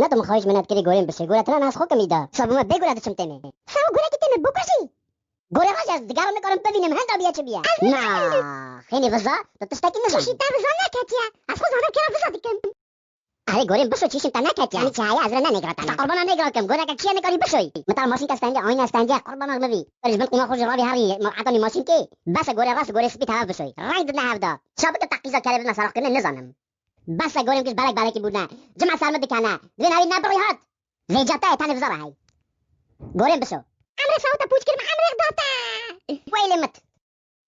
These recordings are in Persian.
نه تو خواهش منت کردی گوریم بشه گوره ترا ناس خوک میدا صابون بگو دادشم تمه سو گوره کی تمه بکشی گوره راج دیگرم میکنم ببینم هند بیا چه بیا نه خیلی وزا تو تستکی نزن چیشی تا وزا نکتیا از خود زانم کرا وزا دیکم اره گوریم بشو چیشم تا نکتیا یعنی چای از رنا نگراتن تا قربانا نگراتم گوره که چیه نکاری بشوی مثلا ماشین که استنجا آینه استنجا قربانا نبی برش بن قوما خوش راوی هری عطانی ماشین کی بس گوره راست گوره سپی تا بشوی رنگ نه هفدا شابك تقیزا کرد مثلا کنه نزانم بس گوریم کش بالک کی بودن جمع سلامت کنه دوی نوی نبری هات زیجاتا تانی وزا هی گوریم بشو امر سوتا پوچ کرم امر داتا ویلی مت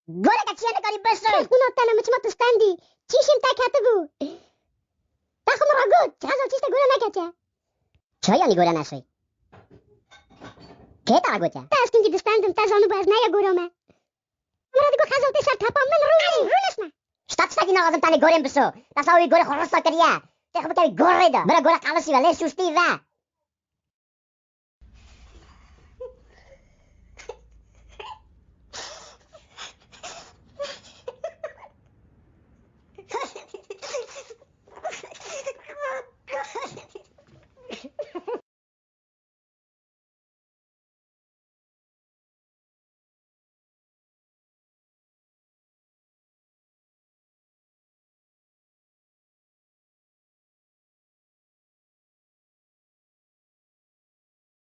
گوره که چیه نکاری بشوی اونو تنم چمت استندی چیشم تا کاتبو تا خمر گود چازل چیست گوره نکتیا چه یعنی گوره نشوی که تا گوته تا اسکنجی دستندم تا زانو باز نیا گورم مراد گو خازل تسر تاپا من رو نسنا شتاتستاکی نغازم تانی گوریم بشو تساوی گوره خورستا کریه تخبه کبی گوره دا برا گوره قلسی ولی شوستی و